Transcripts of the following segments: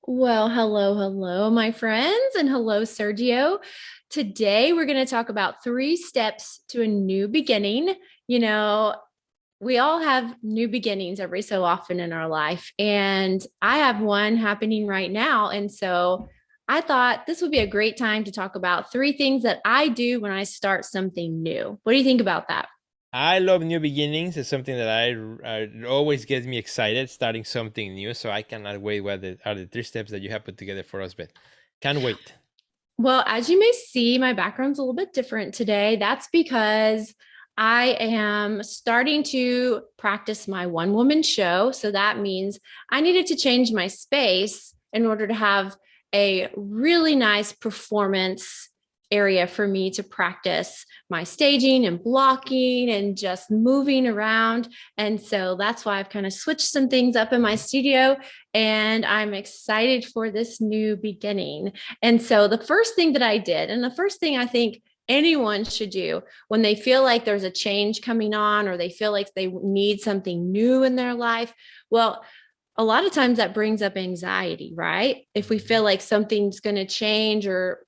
Well, hello, my friends, and hello, Sergio. Today, we're going to talk about three steps to a new beginning. You know, we all have new beginnings every so often in our life, and I have one happening right now. And so I thought this would be a great time to talk about three things that I do when I start something new. What do you think about that? I love new beginnings. It's something that I always gets me excited starting something new. So I cannot wait. Are the three steps that you have put together for us? But can't wait. Well, as you may see, my background's a little bit different today. That's because I am starting to practice my one woman show. So that means I needed to change my space in order to have a really nice performance area for me to practice my staging and blocking and just moving around. And so that's why I've kind of switched some things up in my studio. And I'm excited for this new beginning. And so the first thing that I did, and the first thing I think anyone should do when they feel like there's a change coming on or they feel like they need something new in their life, well, a lot of times that brings up anxiety, right? If we feel Mhm. like something's going to change or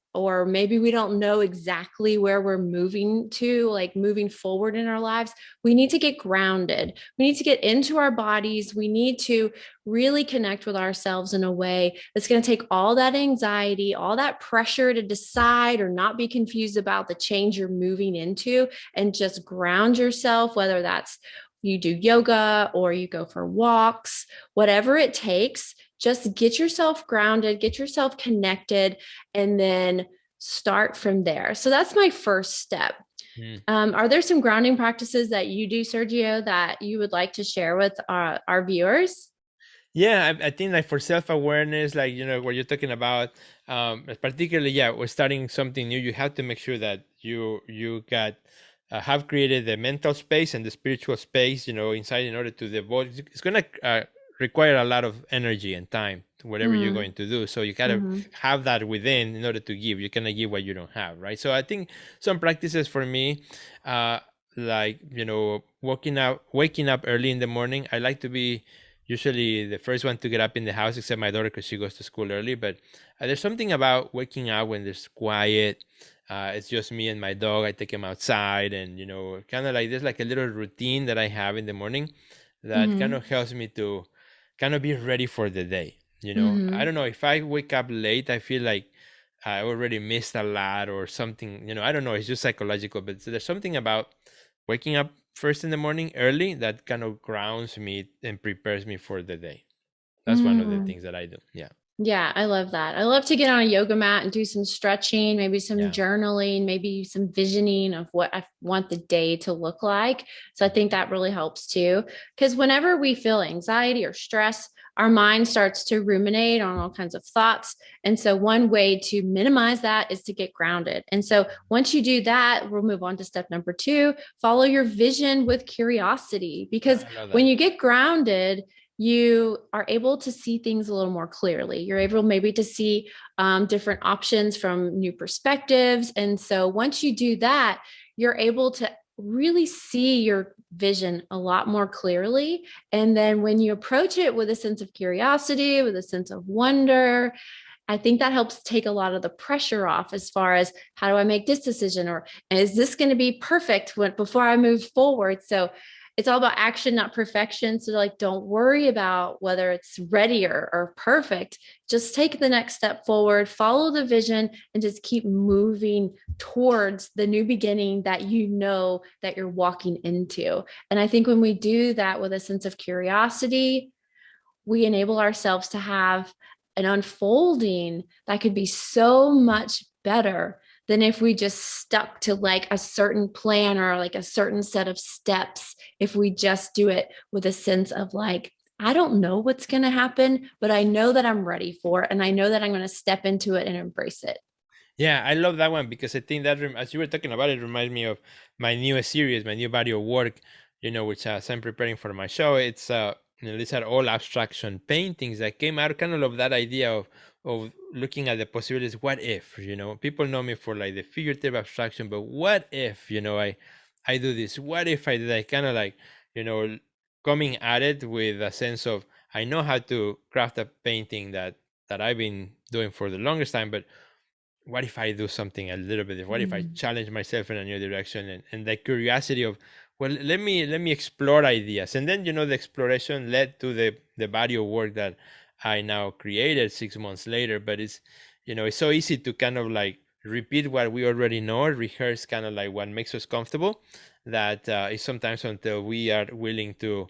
maybe we don't know exactly where we're moving to, like moving forward in our lives, we need to get grounded. We need to get into our bodies. We need to really connect with ourselves in a way that's going to take all that anxiety, all that pressure to decide or not be confused about the change you're moving into, and just ground yourself, whether that's you do yoga or you go for walks, whatever it takes. Just get yourself grounded, get yourself connected, and then start from there. So that's my first step. Mm. Are there some grounding practices that you do, Sergio, that you would like to share with our viewers? Yeah, I think like for self-awareness, like what you're talking about, particularly, yeah, we're starting something new. You have to make sure that you got have created the mental space and the spiritual space, inside in order to devote. It's gonna require a lot of energy and time to whatever you're Mm, going to do. So you gotta hmm have that within in order to give. You cannot give what you don't have, right? So I think some practices for me, uh, like waking up early in the morning. I like to be usually the first one to get up in the house, except my daughter because she goes to school early. But there's something about waking up when there's quiet. It's just me and my dog. I take him outside, and kind of like there's like a little routine that I have in the morning that kind hmm of helps me to kind of be ready for the day. I hmm don't know if I wake up late, I feel like I already missed a lot or something. I don't know. It's just psychological, but there's something about waking up first in the morning early that kind of grounds me and prepares me for the day. That's one of the Mm. things that I do. Yeah. Yeah, I love that. I love to get on a yoga mat and do some stretching, maybe some Yeah. journaling, maybe some visioning of what I want the day to look like. So I think that really helps too. Because whenever we feel anxiety or stress, our mind starts to ruminate on all kinds of thoughts. And so one way to minimize that is to get grounded. And so once you do that, we'll move on to step number two, follow your vision with curiosity. Because I love when that. you get grounded, you are able to see things a little more clearly. You're able maybe to see different options from new perspectives. And so once you do that, you're able to really see your vision a lot more clearly. And then when you approach it with a sense of curiosity, with a sense of wonder, I think that helps take a lot of the pressure off as far as how do I make this decision or is this going to be perfect before I move forward. So it's all about action, not perfection. So like, don't worry about whether it's ready or perfect. Just take the next step forward, follow the vision, and just keep moving towards the new beginning that you know that you're walking into. And I think when we do that with a sense of curiosity, we enable ourselves to have an unfolding that could be so much better than if we just stuck to like a certain plan or like a certain set of steps. If we just do it with a sense of like, I don't know what's going to happen, but I know that I'm ready for it. And I know that I'm going to step into it and embrace it. Yeah, I love that one because I think that as you were talking about it, reminds me of my newest series, my new body of work. Which as I'm preparing for my show, it's these are all abstraction paintings that came out kind of that idea of looking at the possibilities. What if, people know me for like the figurative abstraction, but what if, I do this? What if I did? I kind of like, you know, coming at it with a sense of I know how to craft a painting that that I've been doing for the longest time, but what if I do something a little bit? What if I Mm. challenge myself in a new direction? And the curiosity of, well, let me explore ideas. And then, the exploration led to the body of work that I now created 6 months later. But it's so easy to kind of like repeat what we already know, rehearse kind of like what makes us comfortable. That is sometimes until we are willing to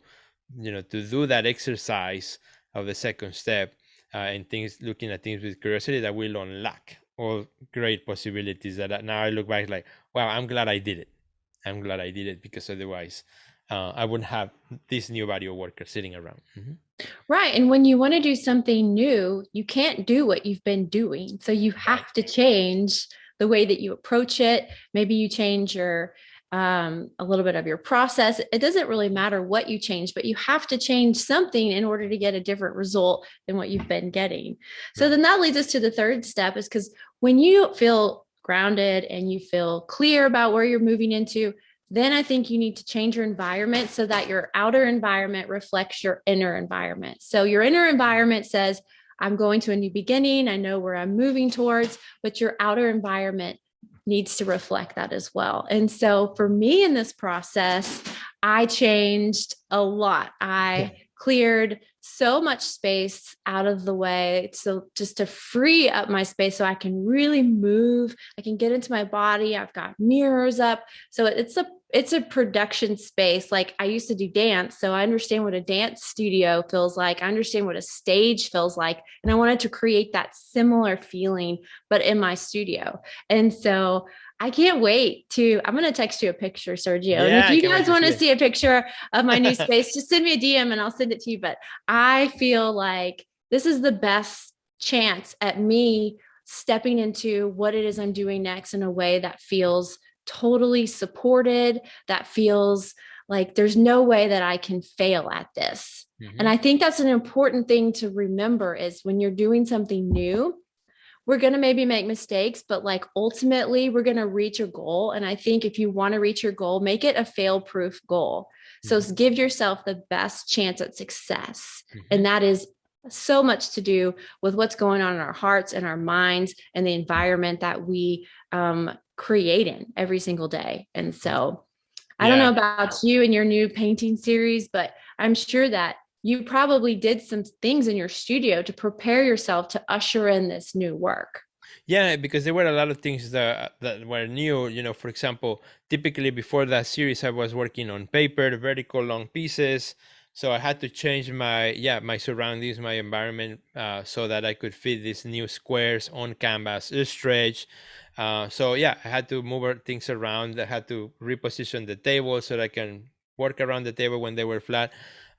do that exercise of the second step, and things, looking at things with curiosity, that will unlock all great possibilities that now I look back like, wow, I'm glad I did it. I'm glad I did it, because otherwise I wouldn't have this new body of worker sitting around. Right. And when you want to do something new, you can't do what you've been doing. So you Right. have to change the way that you approach it. Maybe you change your a little bit of your process. It doesn't really matter what you change, but you have to change something in order to get a different result than what you've been getting. So Right. then that leads us to the third step is because when you feel grounded and you feel clear about where you're moving into, then I think you need to change your environment so that your outer environment reflects your inner environment. So your inner environment says, I'm going to a new beginning. I know where I'm moving towards, but your outer environment needs to reflect that as well. And so for me in this process, I changed a lot. Yeah. I cleared so much space out of the way, so just to free up my space so I can really move. I can get into my body. I've got mirrors up, so it's a production space. Like I used to do dance, so I understand what a dance studio feels like. I understand what a stage feels like, and I wanted to create that similar feeling but in my studio. And so I can't wait to. I'm going to text you a picture, Sergio. And if Yeah, I you can't wait guys to want to see see a picture of my new it. space, just send me a DM and I'll send it to you. But I feel like this is the best chance at me stepping into what it is I'm doing next in a way that feels totally supported, that feels like there's no way that I can fail at this. And Hmm. I think that's an important thing to remember is when you're doing something new, we're going to maybe make mistakes, but like ultimately we're going to reach a goal. And I think if you want to reach your goal, make it a fail proof goal. So Hmm. give yourself the best chance at success. And Hmm. that is so much to do with what's going on in our hearts and our minds and the environment that we create in every single day. And so I don't know Yeah. about you and your new painting series, but I'm sure that you probably did some things in your studio to prepare yourself to usher in this new work. Yeah, because there were a lot of things that were new. For example, typically before that series, I was working on paper, vertical long pieces. So I had to change my surroundings, my environment, so that I could fit these new squares on canvas, stretch. So yeah, I had to move things around. I had to reposition the table so that I can work around the table when they were flat,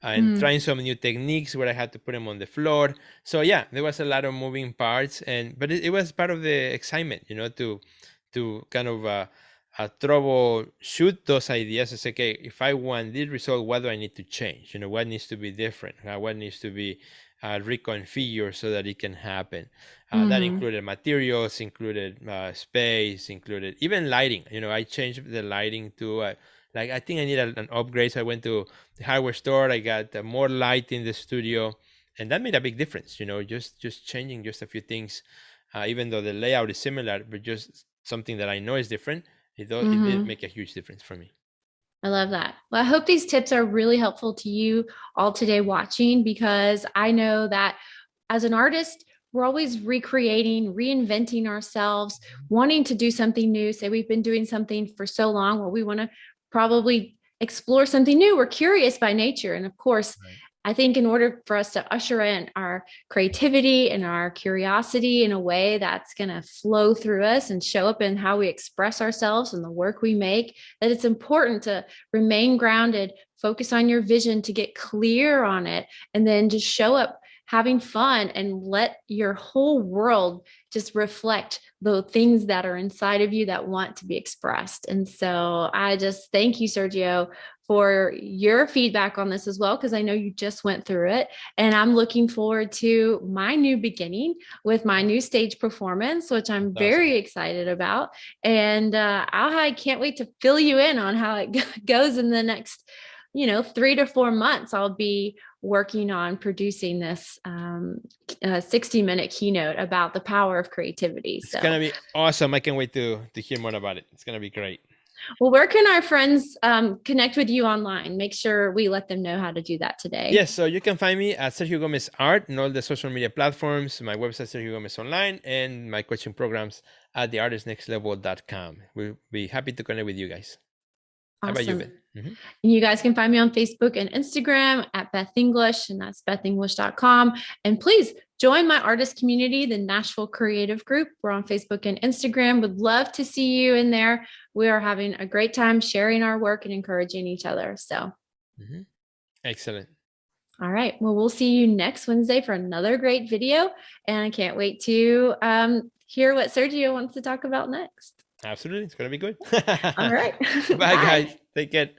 and Mm, trying some new techniques where I had to put them on the floor. So yeah, there was a lot of moving parts, but it was part of the excitement, to kind of troubleshoot those ideas and say, okay, if I want this result, what do I need to change? What needs to be different? What needs to be reconfigured so that it can happen? That mm-hmm, included materials, included space, included even lighting. I changed the lighting to like, I think I need an upgrade. So I went to the hardware store. I got more light in the studio, and that made a big difference. Just changing just a few things, even though the layout is similar, but just something that I know is different. It did mm-hmm. make a huge difference for me. I love that. Well, I hope these tips are really helpful to you all today watching because I know that as an artist, we're always recreating, reinventing ourselves, wanting to do something new. Say we've been doing something for so long, well, we want to probably explore something new. We're curious by nature. And of course, Right. I think in order for us to usher in our creativity and our curiosity in a way that's going to flow through us and show up in how we express ourselves and the work we make, that it's important to remain grounded, focus on your vision to get clear on it, and then just show up having fun and let your whole world just reflect the things that are inside of you that want to be expressed. And so I just thank you, Sergio, for your feedback on this as well, because I know you just went through it. And I'm looking forward to my new beginning with my new stage performance, which That's I'm awesome. very excited about. And I can't wait to fill you in on how it goes in the next 3 to 4 months. I'll be working on producing this 60-minute keynote about the power of creativity. It's gonna So, be awesome. I can't wait to hear more about it. It's gonna be great. well, where can our friends connect with you online? Make sure we let them know how to do that today. Yes, so you can find me at Sergio Gomez Art in all the social media platforms, my website, Sergio Gomez Online, and my coaching programs at theartistnextlevel.com. We'll be happy to connect with you guys. How about you, Awesome. Ben? Mm-hmm. And you guys can find me on Facebook and Instagram at Beth English, and that's bethenglish.com. And please join my artist community, the Nashville Creative Group. We're on Facebook and Instagram. Would love to see you in there. We are having a great time sharing our work and encouraging each other. So, Mm-hmm. Excellent. all right. Well, we'll see you next Wednesday for another great video. And I can't wait to hear what Sergio wants to talk about next. Absolutely. It's going to be good. All right. Bye, Bye. guys. Take care.